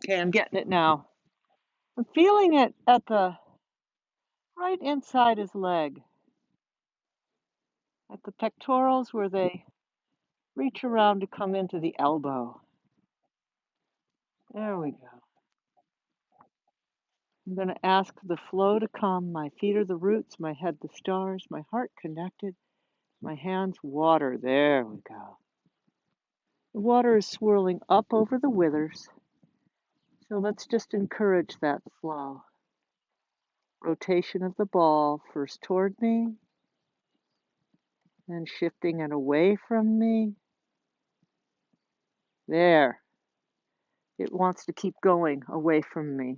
Okay, I'm getting it now. I'm feeling it at the right inside his leg, at the pectorals where they reach around to come into the elbow. There we go. I'm going to ask the flow to come. My feet are the roots, my head the stars, my heart connected, my hands water. There we go. The water is swirling up over the withers, so let's just encourage that flow. Rotation of the ball, first toward me, then shifting it away from me. There. It wants to keep going away from me.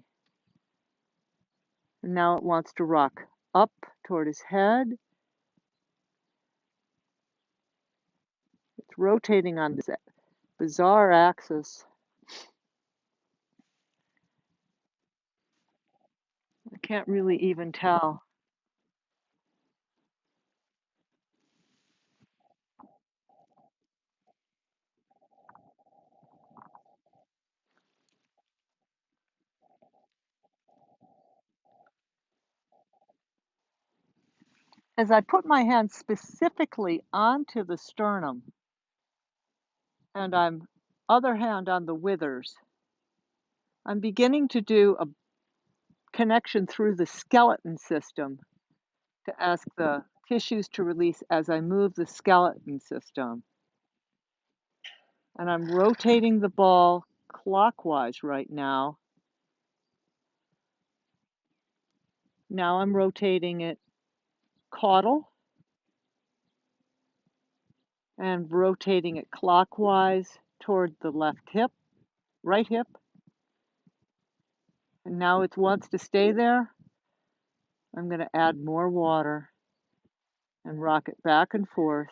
And now it wants to rock up toward his head. It's rotating on this bizarre axis. I can't really even tell. As I put my hand specifically onto the sternum and I'm other hand on the withers, I'm beginning to do a connection through the skeleton system to ask the tissues to release as I move the skeleton system. And I'm rotating the ball clockwise right now. Now I'm rotating it caudal and rotating it clockwise toward the left hip, right hip. And now it wants to stay there. I'm going to add more water and rock it back and forth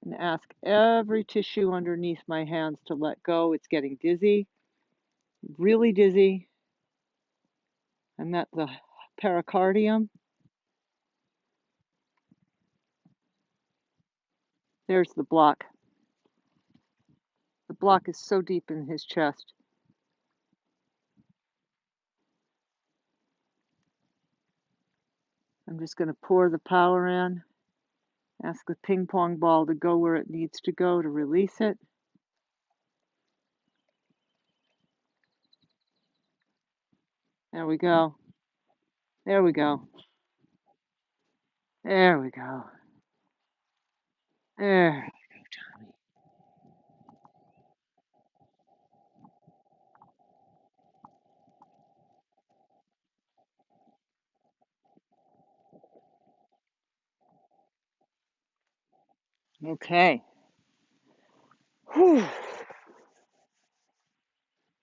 and ask every tissue underneath my hands to let go. It's getting dizzy, really dizzy. I'm at the pericardium. There's the block. The block is so deep in his chest. I'm just going to pour the power in, ask the ping pong ball to go where it needs to go to release it. There we go. There we go. There we go. There we go, Tommy. Okay. Whew.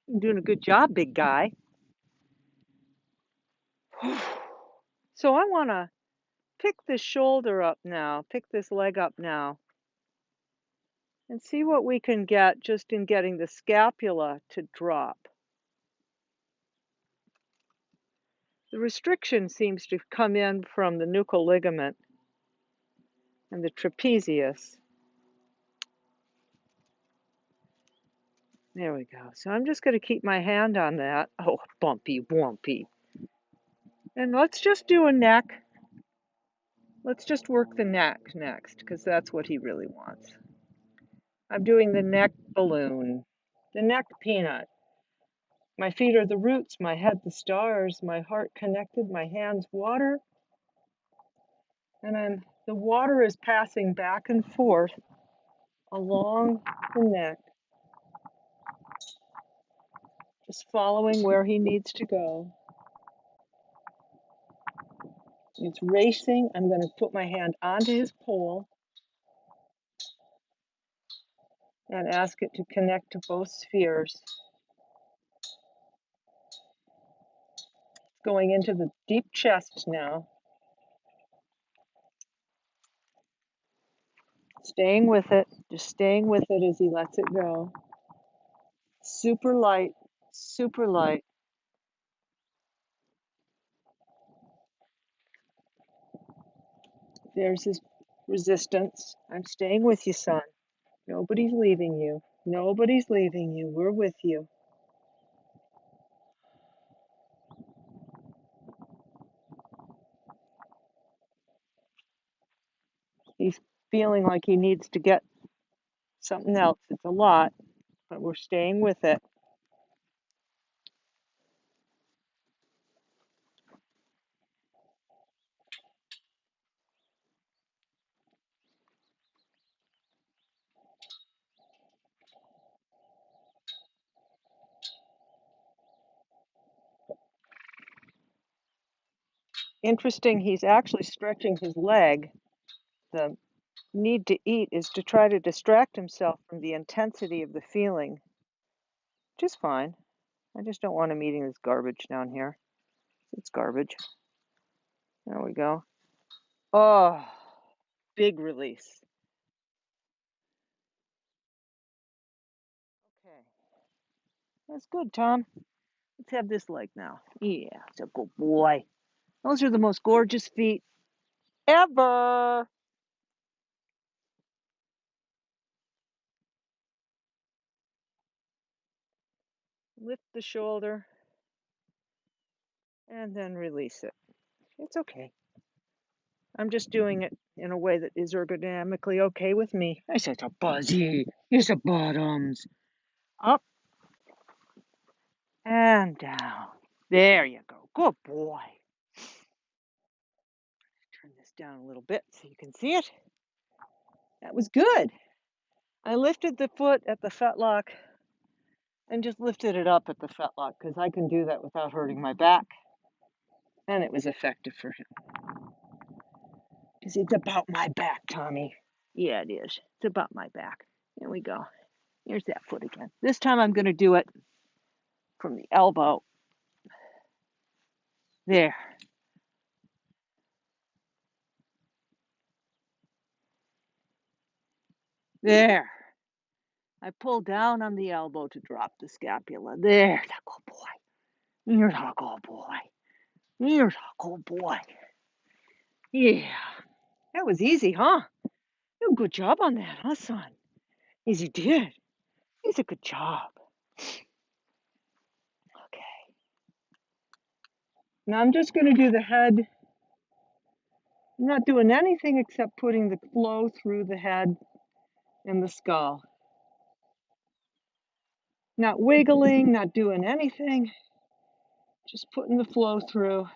You're doing a good job, big guy. Whew. So I want to pick this shoulder up now, pick this leg up now, and see what we can get just in getting the scapula to drop. The restriction seems to come in from the nuchal ligament and the trapezius. There we go. So I'm just going to keep my hand on that. Oh, bumpy, wumpy. And let's just do a neck. Let's just work the neck next, because that's what he really wants. I'm doing the neck balloon, the neck peanut. My feet are the roots, my head the stars, my heart connected, my hands water. And the water is passing back and forth along the neck, just following where he needs to go. It's racing. I'm going to put my hand onto his pole and ask it to connect to both spheres. Going into the deep chest now. Staying with it, just staying with it as he lets it go. Super light, super light. There's his resistance. I'm staying with you, son. Nobody's leaving you. Nobody's leaving you. We're with you. He's feeling like he needs to get something else. It's a lot, but we're staying with it. Interesting, he's actually stretching his leg. The need to eat is to try to distract himself from the intensity of the feeling, which is fine. I just don't want him eating this garbage down here. It's garbage. There we go. Oh, big release. Okay, that's good, Tom. Let's have this leg now. Yeah, it's a good boy. Those are the most gorgeous feet ever. Lift the shoulder and then release it. It's okay. I'm just doing it in a way that is ergonomically okay with me. I said a buzzy. Here's the bottoms. Up and down. There you go. Good boy. Turn this down a little bit so you can see it. That was good. I lifted the foot at the fetlock and just lifted it up at the fetlock because I can do that without hurting my back. And it was effective for him. Because it's about my back, Tommy. Yeah, it is. It's about my back. Here we go. Here's that foot again. This time I'm going to do it from the elbow. There. There. I pull down on the elbow to drop the scapula. There. That good boy. You're a good boy. You're a good boy. Yeah. That was easy, huh? You did a good job on that, huh, son? Yes, you did. It's a good job. Okay. Now I'm just going to do the head. I'm not doing anything except putting the flow through the head and the skull. Not wiggling, not doing anything. Just putting the flow through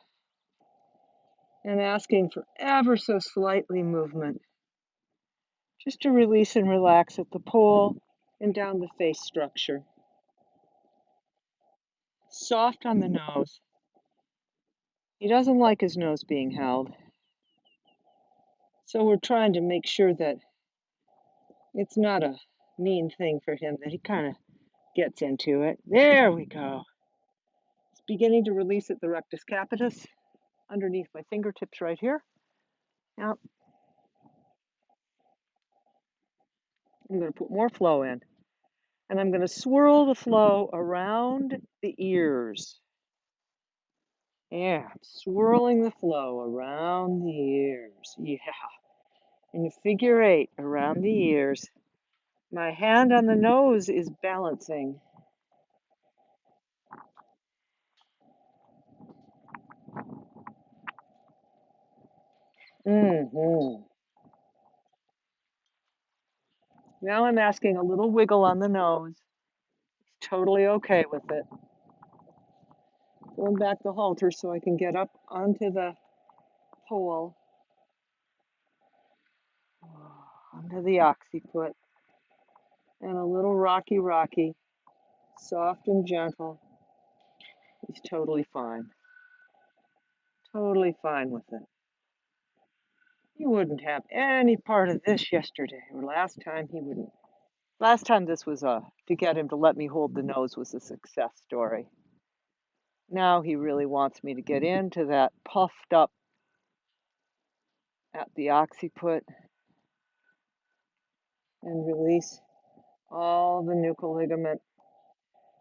and asking for ever so slightly movement. Just to release and relax at the pole and down the face structure. Soft on the nose. He doesn't like his nose being held. So we're trying to make sure that it's not a mean thing for him, that he kind of gets into it. There we go. It's beginning to release at the rectus capitis underneath my fingertips right here. Now, I'm going to put more flow in. And I'm going to swirl the flow around the ears. Yeah, I'm swirling the flow around the ears. Yeah. In a figure eight around the ears. My hand on the nose is balancing. Mm-hmm. Now I'm asking a little wiggle on the nose. He's totally okay with it. Pulling back the halter so I can get up onto the pole. Onto the occiput. And a little rocky. Soft and gentle. He's totally fine. Totally fine with it. He wouldn't have any part of this yesterday or last time. He wouldn't. Last time this was to get him to let me hold the nose was a success story. Now he really wants me to get into that puffed up at the occiput and release all the nuchal ligament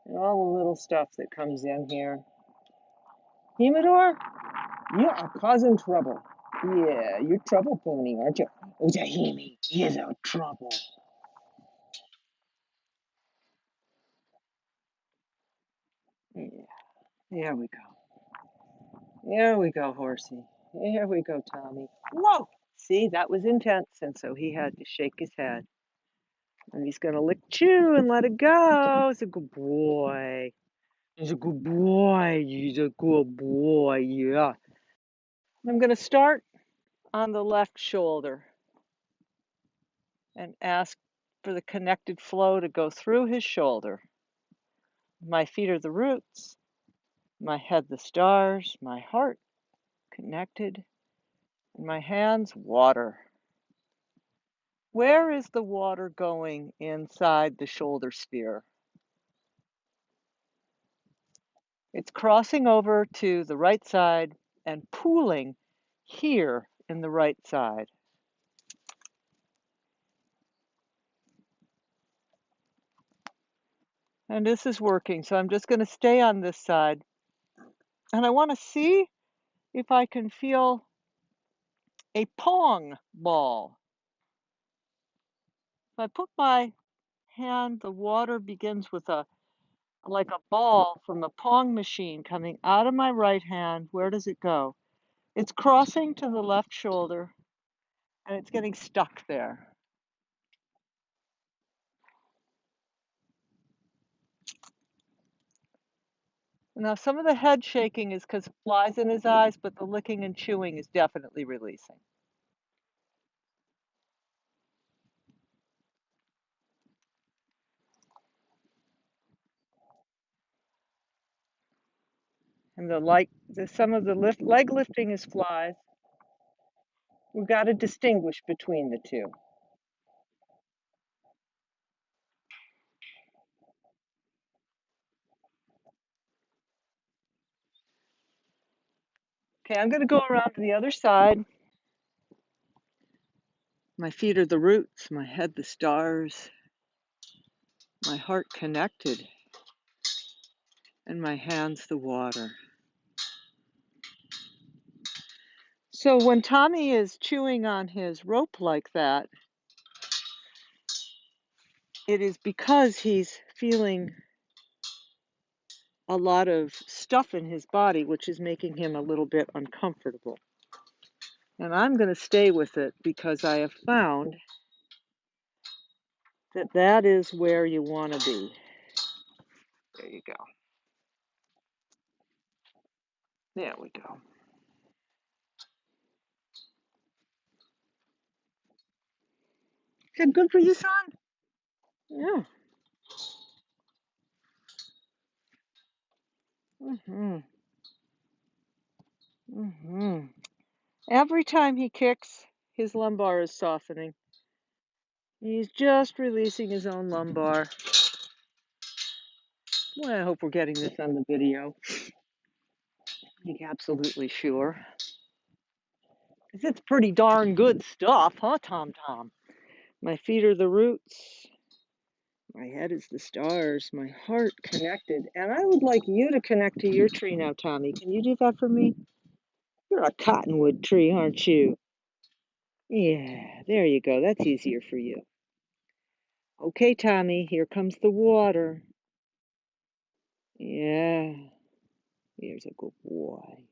and all the little stuff that comes in here. Humidor, you are causing trouble. Yeah, you're trouble pony, aren't you? Oh, Jahimi, you're the trouble. There we go. There we go, horsey. There we go, Tommy. Whoa! See, that was intense, and so he had to shake his head. And he's going to lick Chew and let it go. He's a good boy. He's a good boy. He's a good boy, yeah. I'm going to start on the left shoulder and ask for the connected flow to go through his shoulder. My feet are the roots, my head the stars, my heart connected, and my hands water. Where is the water going inside the shoulder sphere? It's crossing over to the right side and pooling here in the right side. And this is working, so I'm just going to stay on this side. And I want to see if I can feel a pong ball. If I put my hand, the water begins with like a ball from a pong machine coming out of my right hand. Where does it go? It's crossing to the left shoulder and it's getting stuck there. Now, some of the head shaking is because flies in his eyes, but the licking and chewing is definitely releasing. And some of the leg lifting is flies. We've got to distinguish between the two. Okay, I'm going to go around to the other side. My feet are the roots, my head the stars, my heart connected, and my hands the water. So when Tommy is chewing on his rope like that, it is because he's feeling a lot of stuff in his body, which is making him a little bit uncomfortable. And I'm going to stay with it because I have found that that is where you want to be. There you go. There we go. Is that good for you, son? Yeah. Mhm. Mhm. Every time he kicks, his lumbar is softening. He's just releasing his own lumbar. Well, I hope we're getting this on the video. I'm absolutely sure. Because it's pretty darn good stuff, huh, Tom Tom? My feet are the roots. My head is the stars. My heart connected. And I would like you to connect to your tree now, Tommy. Can you do that for me? You're a cottonwood tree, aren't you? Yeah, there you go. That's easier for you. Okay, Tommy, here comes the water. Yeah, here's a good boy.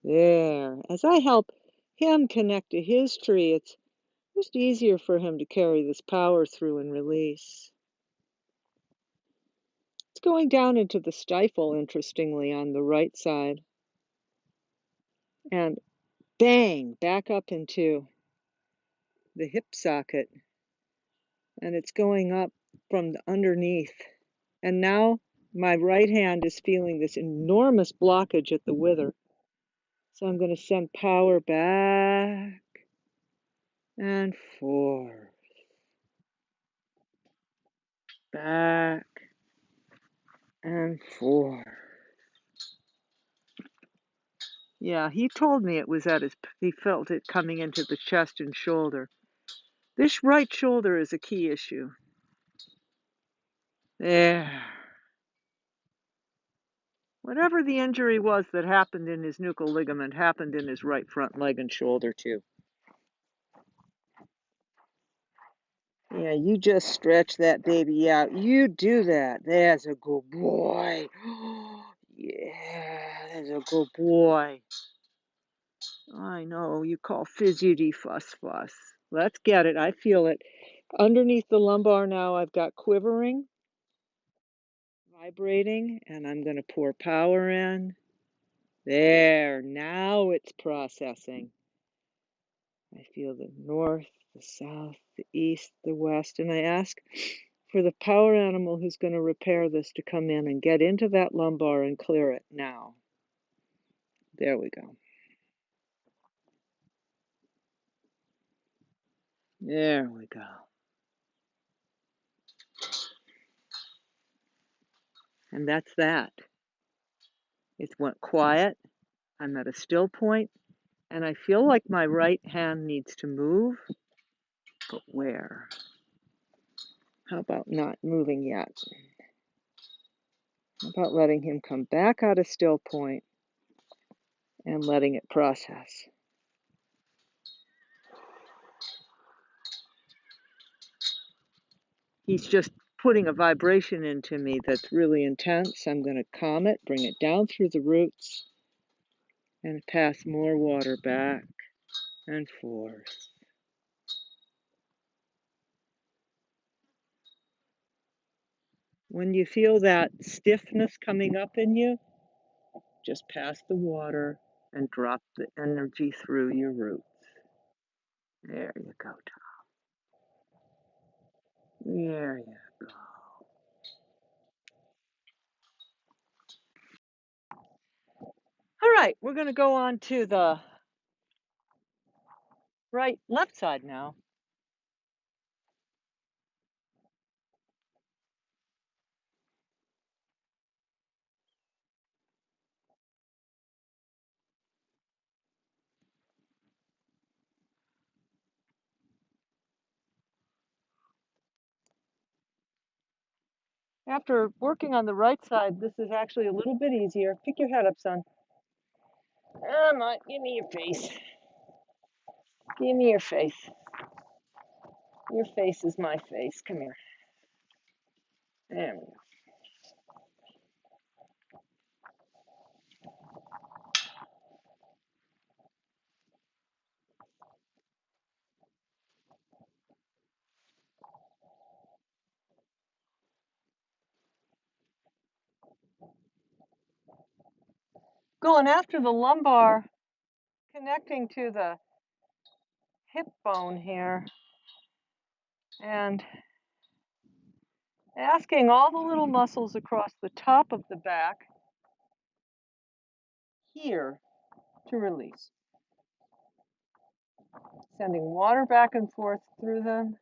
There. As I help him connect to his tree, it's just easier for him to carry this power through and release. It's going down into the stifle, interestingly, on the right side. And bang, back up into the hip socket. And it's going up from the underneath. And now my right hand is feeling this enormous blockage at the wither. So I'm going to send power back and forth, back and forth. Yeah, he told me it was he felt it coming into the chest and shoulder. This right shoulder is a key issue. There. Whatever the injury was that happened in his nuchal ligament happened in his right front leg and shoulder too. Yeah, you just stretch that baby out. You do that. That's a good boy. Yeah, that's a good boy. I know, you call fidgety fuss fuss. Let's get it. I feel it. Underneath the lumbar now, I've got quivering, vibrating, and I'm going to pour power in. There, now it's processing. I feel the north, the south, the east, the west, and I ask for the power animal who's going to repair this to come in and get into that lumbar and clear it now. There we go. There we go. And that's that. It went quiet. I'm at a still point, and I feel like my right hand needs to move, but where? How about not moving yet? How about letting him come back out of still point and letting it process? He's just putting a vibration into me that's really intense. I'm going to calm it, bring it down through the roots, and pass more water back and forth. When you feel that stiffness coming up in you, just pass the water and drop the energy through your roots. There you go, Tom. There you go. All right, we're going to go on to the left side now. After working on the right side, this is actually a little bit easier. Pick your head up, son. Come on, give me your face. Give me your face. Your face is my face. Come here. There we go. Going after the lumbar, connecting to the hip bone here, and asking all the little muscles across the top of the back here to release. Sending water back and forth through them.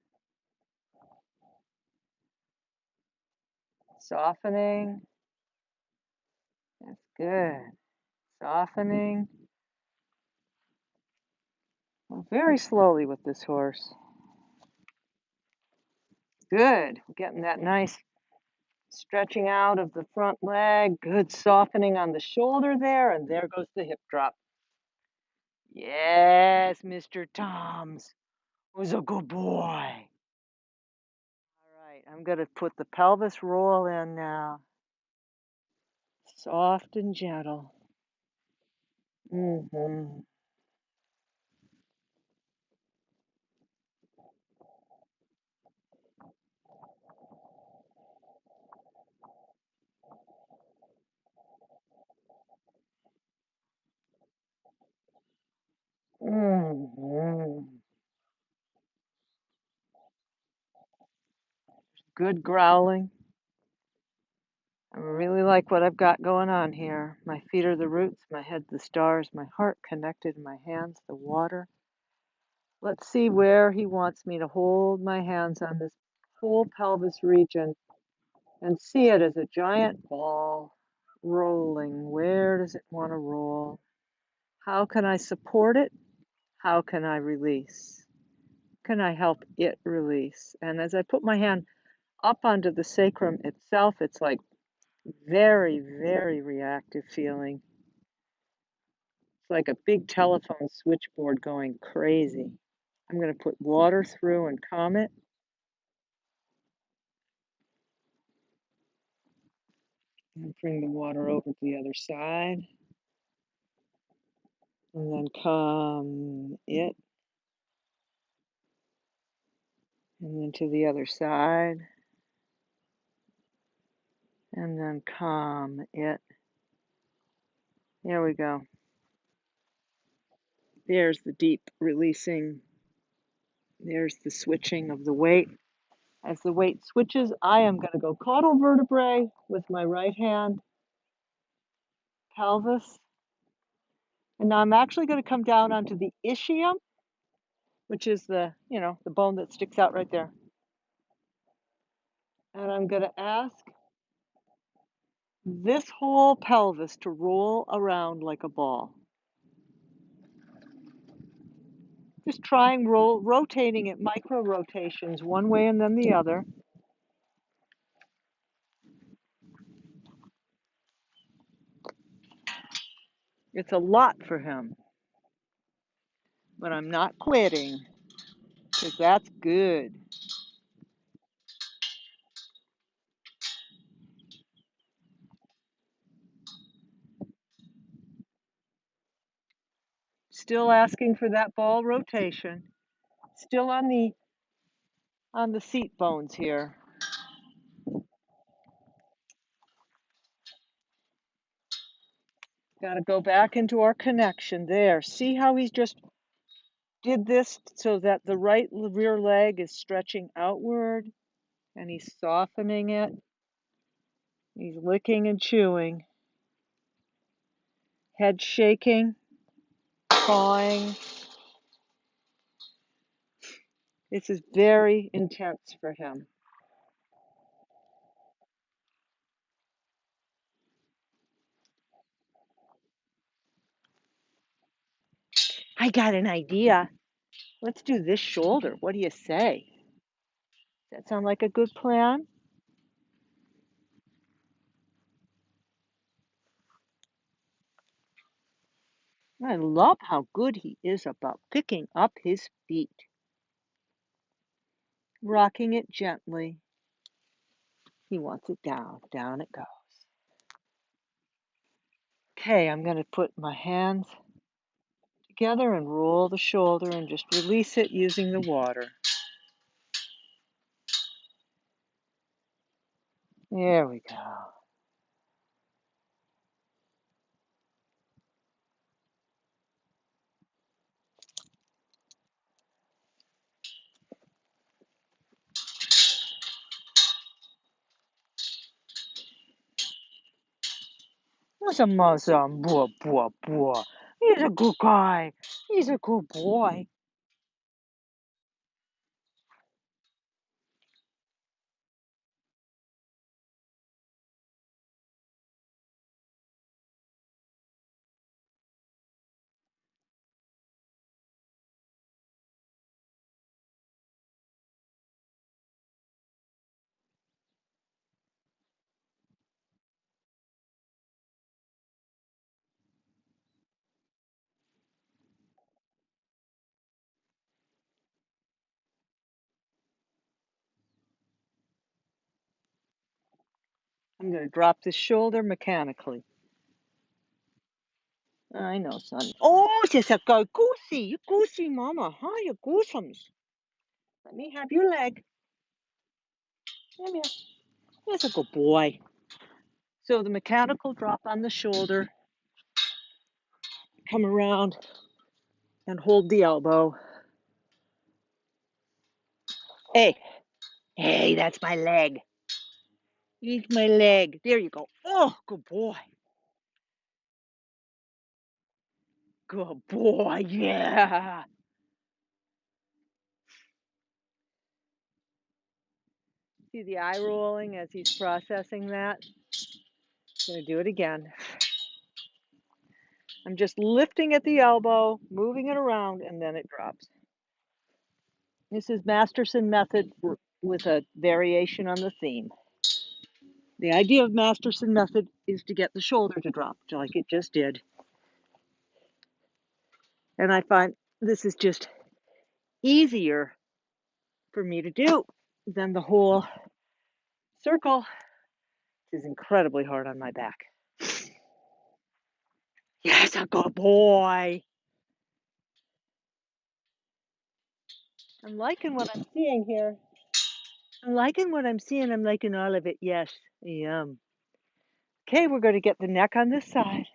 Softening. That's good. Softening. Very slowly with this horse. Good. We're getting that nice stretching out of the front leg. Good softening on the shoulder there. And there goes the hip drop. Yes, Mr. Toms was a good boy. All right, I'm going to put the pelvis roll in now. Soft and gentle. Mm-hmm. Mm-hmm. Good growling. I really like what I've got going on here. My feet are the roots, my head the stars, my heart connected, my hands the water. Let's see where he wants me to hold my hands on this whole pelvis region and see it as a giant ball rolling. Where does it want to roll? How can I support it? How can I release? Can I help it release? And as I put my hand up onto the sacrum itself, it's like very, very reactive feeling. It's like a big telephone switchboard going crazy. I'm going to put water through and calm it. And bring the water over to the other side. And then come it. And then to the other side. And then come it. There we go. There's the deep releasing. There's the switching of the weight. As the weight switches, I am going to go caudal vertebrae with my right hand, pelvis. And now I'm actually going to come down onto the ischium, which is the bone that sticks out right there. And I'm going to ask this whole pelvis to roll around like a ball. Just trying rotating it, micro rotations, one way and then the other. It's a lot for him, but I'm not quitting because that's good. Still asking for that ball rotation. Still on the seat bones here. Got to go back into our connection there. See how he's just did this so that the right rear leg is stretching outward and he's softening it. He's licking and chewing. Head shaking, pawing. This is very intense for him. I got an idea. Let's do this shoulder. What do you say? Does that sound like a good plan? I love how good he is about picking up his feet, rocking it gently. He wants it down. Down it goes. Okay, I'm going to put my hands together and roll the shoulder and just release it using the water. There we go. What's a muzzle? Boah, boah, boah. He's a good guy. He's a good boy. I'm going to drop this shoulder mechanically. I know, son. Oh, she's a go goosey. You goosey, mama. Huh? You goosums. Let me have your leg. Come here. He's a good boy. So the mechanical drop on the shoulder, come around and hold the elbow. Hey, hey, that's my leg. Eat my leg. There you go. Oh, good boy. Good boy. Yeah. See the eye rolling as he's processing that? Gonna do it again. I'm just lifting at the elbow, moving it around, and then it drops. This is Masterson method with a variation on the theme. The idea of Masterson method is to get the shoulder to drop, like it just did. And I find this is just easier for me to do than the whole circle. is incredibly hard on my back. Yes, a good boy. I'm liking what I'm seeing here. I'm liking what I'm seeing. I'm liking all of it. Yes. Yum. Okay, we're going to get the neck on this side.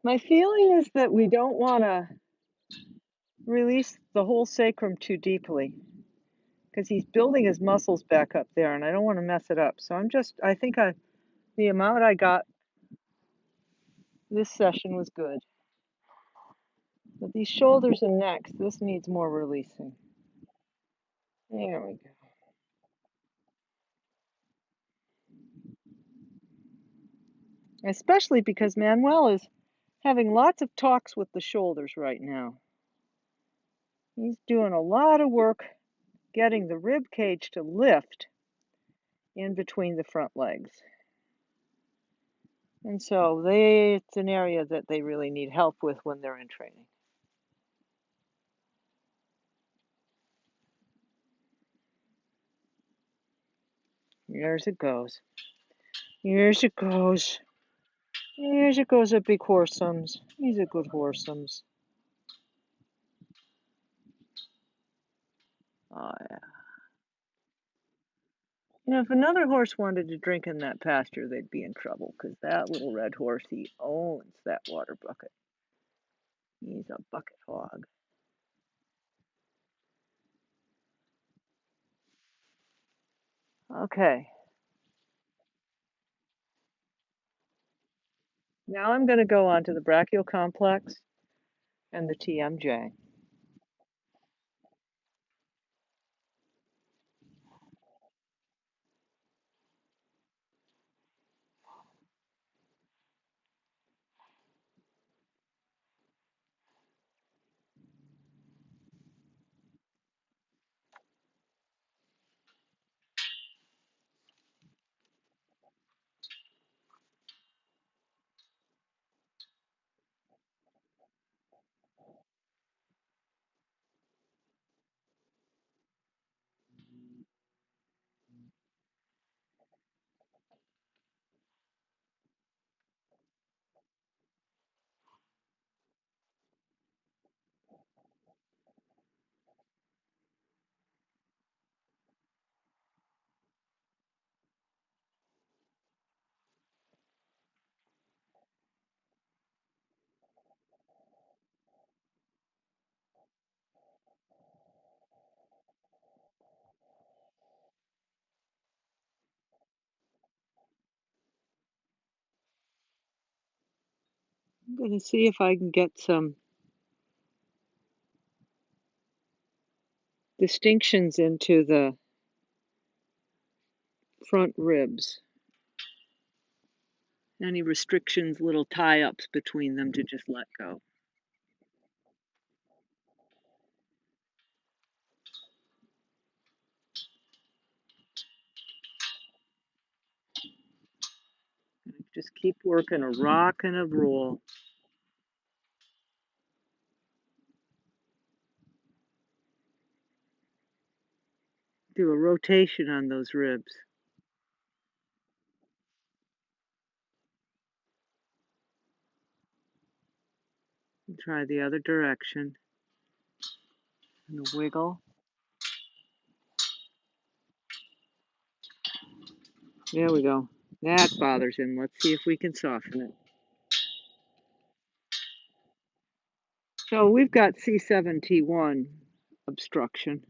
My feeling is that we don't want to release the whole sacrum too deeply because he's building his muscles back up there and I don't want to mess it up. So I think the amount I got this session was good. But these shoulders and necks, this needs more releasing. There we go. Especially because Manuel is having lots of talks with the shoulders right now. He's doing a lot of work getting the rib cage to lift in between the front legs. And so it's an area that they really need help with when they're in training. Here's it goes. Here's it goes. Here's it goes, a big horsums. He's a good horsums. Oh, yeah. You know, if another horse wanted to drink in that pasture, they'd be in trouble because that little red horse, he owns that water bucket. He's a bucket hog. Okay. Now I'm going to go on to the brachial complex and the TMJ. I'm going to see if I can get some distinctions into the front ribs. Any restrictions, little tie-ups between them to just let go. Just keep working a rock and a roll. Do a rotation on those ribs. And try the other direction. And a wiggle. There we go. That bothers him. Let's see if we can soften it. So we've got C7T1 obstruction.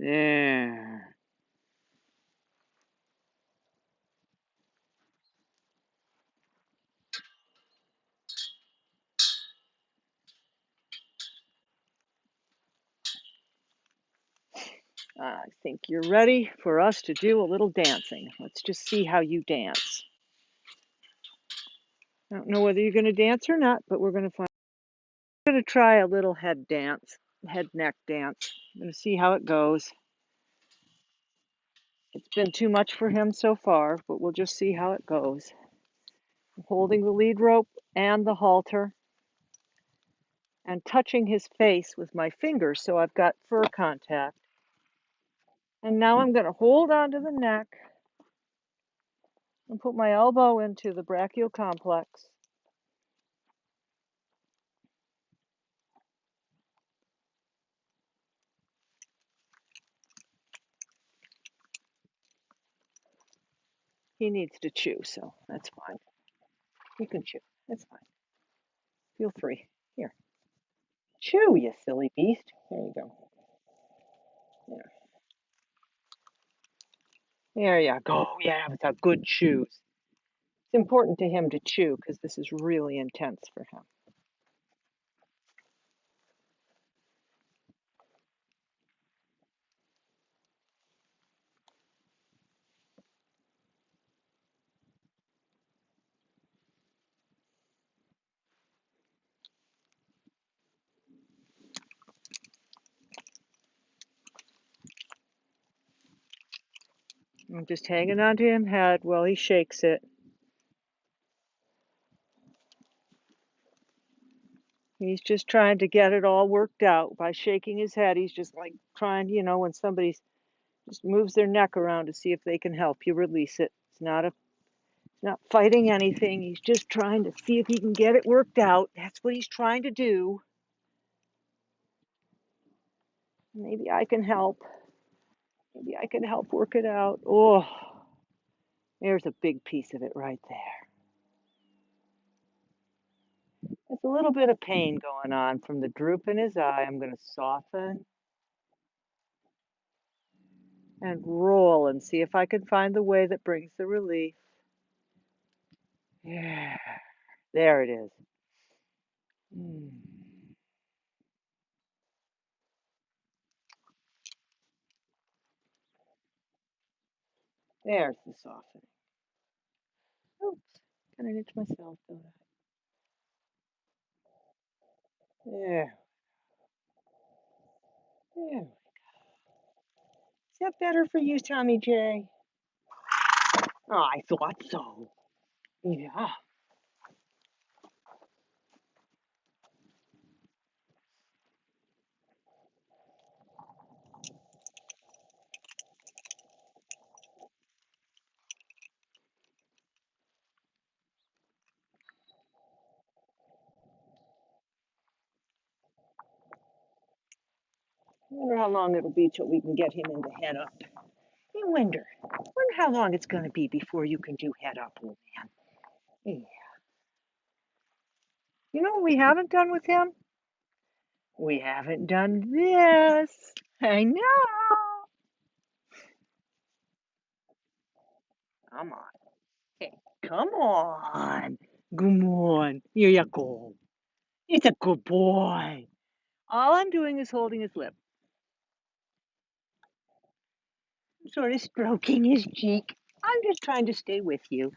There. I think you're ready for us to do a little dancing. Let's just see how you dance. I don't know whether you're going to dance or not, but we're going to find. I'm going to try a little head dance, head neck dance. I'm going to see how it goes. It's been too much for him so far, but we'll just see how it goes. I'm holding the lead rope and the halter and touching his face with my fingers so I've got fur contact. And now I'm going to hold on to the neck and put my elbow into the brachial complex. He needs to chew, so that's fine. You can chew. That's fine. Feel free. Here. Chew, you silly beast. There you go. There. There you go. Yeah, without good chews. It's important to him to chew because this is really intense for him. I'm just hanging onto him head while he shakes it. He's just trying to get it all worked out by shaking his head. He's just like trying, when somebody just moves their neck around to see if they can help you release it. It's not fighting anything. He's just trying to see if he can get it worked out. That's what he's trying to do. Maybe I can help. Maybe I can help work it out. Oh, there's a big piece of it right there. There's a little bit of pain going on from the droop in his eye. I'm going to soften and roll and see if I can find the way that brings the relief. Yeah, there it is. Mm. There's the softening. Oops, kind of itch myself, don't I? There, there. Is that better for you, Tommy J? Oh, I thought so. Yeah. I wonder how long it'll be till we can get him in the head up. I wonder how long it's going to be before you can do head up, old man. Yeah. You know what we haven't done with him? We haven't done this. I know. Come on. Hey, come on. Come on. Here you go. It's a good boy. All I'm doing is holding his lip. I'm sort of stroking his cheek. I'm just trying to stay with you.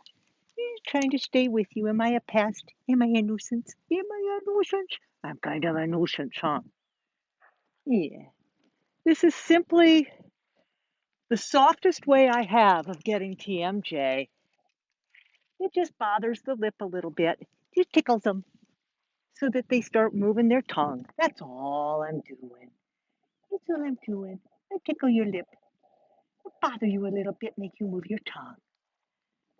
Just trying to stay with you. Am I a pest? Am I a nuisance? Am I a nuisance? I'm kind of a nuisance, huh? Yeah. This is simply the softest way I have of getting TMJ It just bothers the lip a little bit. Just tickles them so that they start moving their tongue. That's all I'm doing. That's all I'm doing. I tickle your lip. I bother you a little bit, make you move your tongue.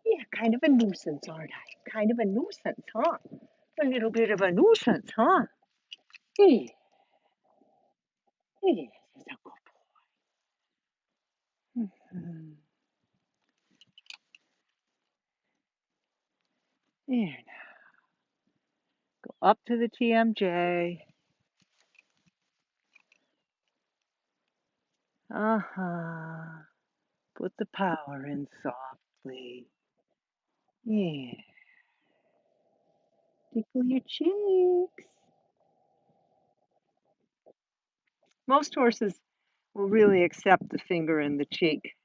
Yeah, kind of a nuisance, aren't I? Kind of a nuisance, huh? A little bit of a nuisance, huh? Yeah, yes, it's a good boy. Mhm. There now. Go up to the TMJ. Uh-huh. Put the power in softly. Yeah. Tickle your cheeks. Most horses will really accept the finger in the cheek.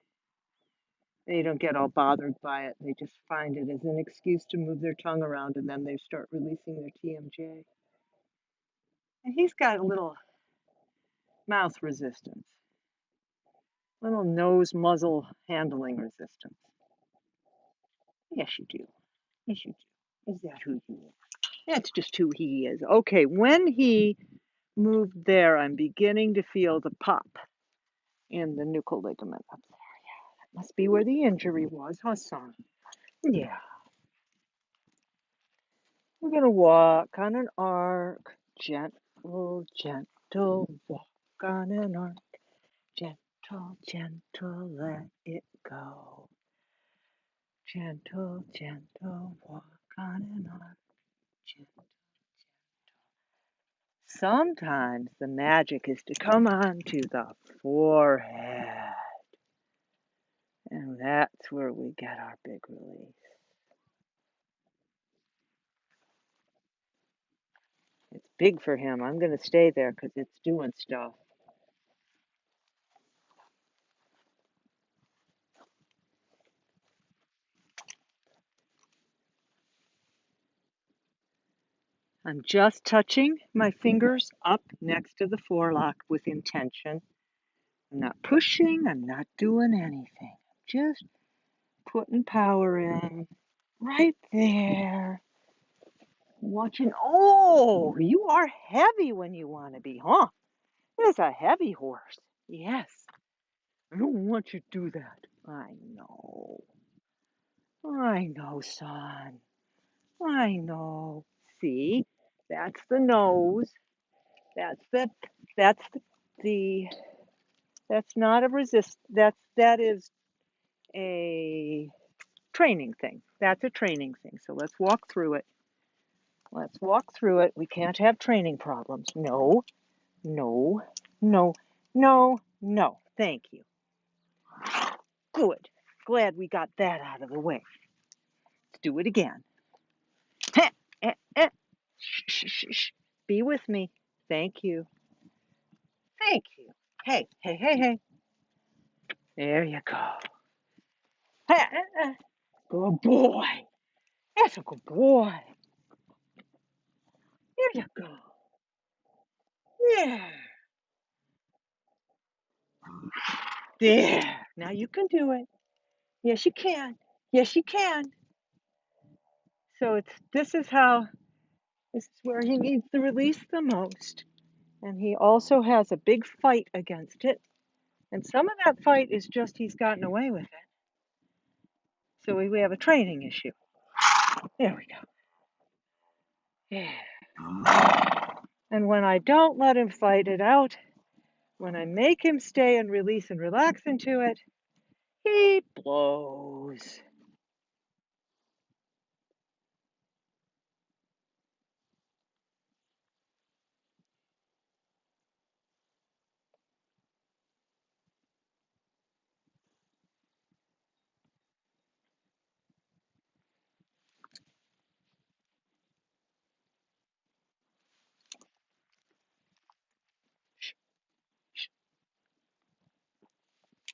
They don't get all bothered by it. They just find it as an excuse to move their tongue around, and then they start releasing their TMJ. And he's got a little mouth resistance, little nose muzzle handling resistance. Yes, you do. Yes, you do. Is that who you are? That's just who he is. Okay, when he moved there, I'm beginning to feel the pop in the nuchal ligament up there. Yeah, that must be where the injury was, huh, son? Yeah. We're going to walk on an arc. Gentle, gentle, walk on an arc. Gentle, gentle, let it go. Gentle, gentle, walk on an arc. Gentle. Sometimes the magic is to come on to the forehead. And that's where we get our big release. It's big for him. I'm going to stay there because it's doing stuff. I'm just touching my fingers up next to the forelock with intention. I'm not pushing. I'm not doing anything. Just putting power in right there. Watching. Oh, you are heavy when you want to be, huh? It's a heavy horse. Yes. I don't want you to do that. I know. I know, son. I know. See? That's the nose. That's that's the that's not a resist that is a training thing. That's a training thing. So let's walk through it. Let's walk through it. We can't have training problems. No, no, no, no, no. Thank you. Good. Glad we got that out of the way. Let's do it again. Heh, eh, eh. Shh, shh, shh, shh. Be with me. Thank you. Thank you. Hey, hey, hey, hey. There you go. Heh, eh, eh. Good boy. That's a good boy. There you go. Yeah. There. Now you can do it. Yes, you can. Yes, you can. So this is where he needs to release the most. And he also has a big fight against it. And some of that fight is just he's gotten away with it. So we have a training issue. There we go. Yeah. And when I don't let him fight it out, when I make him stay and release and relax into it, he blows.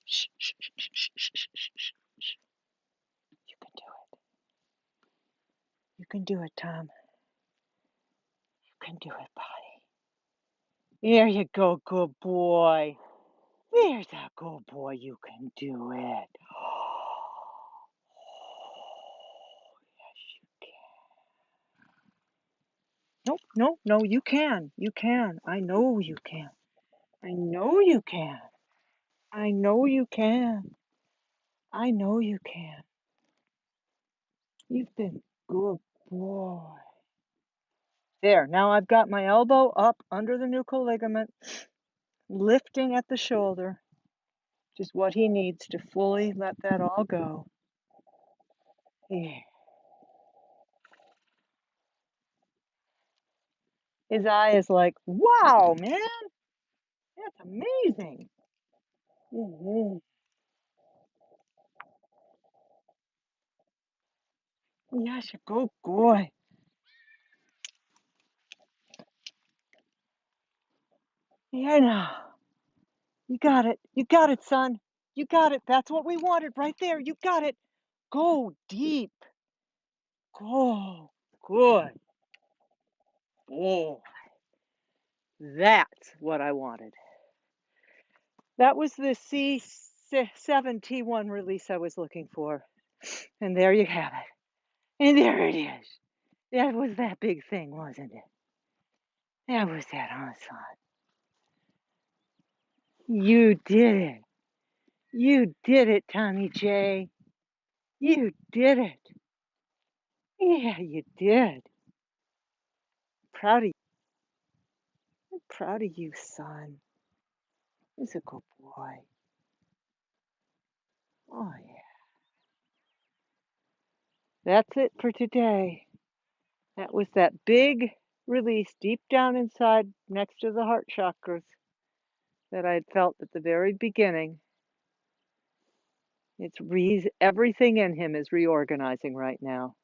Shh, shh, shh, shh, shh, shh, shh, shh, shh. You can do it. You can do it, Tom. You can do it, buddy. There you go, good boy. There's a good boy. You can do it. Nope, no, no, you can. You can. I know you can. I know you can. I know you can. I know you can. You've been good boy. There, now I've got my elbow up under the nuchal ligament, lifting at the shoulder, just what he needs to fully let that all go. Yeah. His eye is like, wow, man, that's amazing. Mm-hmm. Yes, you go, boy. Yeah, now. You got it. You got it, son. You got it. That's what we wanted right there. You got it. Go deep. Go. Good. Oh, that's what I wanted. That was the C7T1 release I was looking for. And there you have it. And there it is. That was that big thing, wasn't it? That was that, huh, son? You did it. You did it, Tommy J. You did it. Yeah, you did. Proud of you. I'm proud of you, son. He's a good boy. Oh, yeah. That's it for today. That was that big release deep down inside next to the heart chakras that I had felt at the very beginning. Everything in him is reorganizing right now.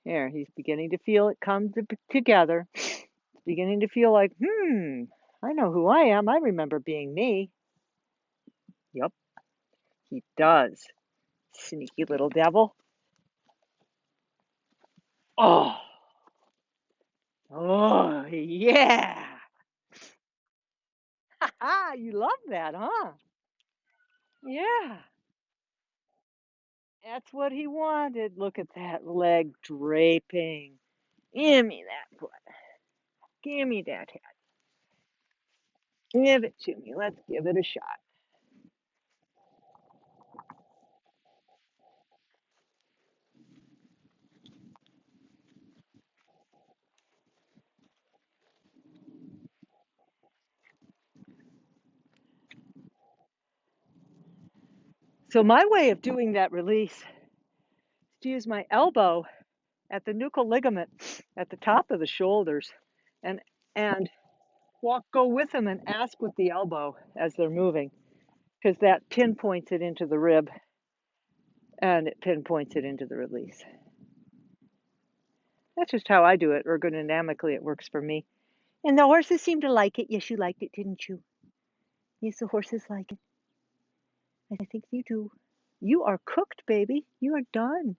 Here, he's beginning to feel it come together. He's beginning to feel like, I know who I am. I remember being me. Yep, he does. Sneaky little devil. Oh, oh, yeah. Ha, you love that, huh? Yeah, that's what he wanted. Look at that leg draping. Give me that foot. Give me that head. Give it to me. Let's give it a shot. So my way of doing that release is to use my elbow at the nuchal ligament at the top of the shoulders and and go with them and ask with the elbow as they're moving because that pinpoints it into the rib and it pinpoints it into the release. That's just how I do it. Ergodynamically, it works for me. And the horses seem to like it. Yes, you liked it, didn't you? Yes, the horses like it. I think you do. You are cooked, baby. You are done.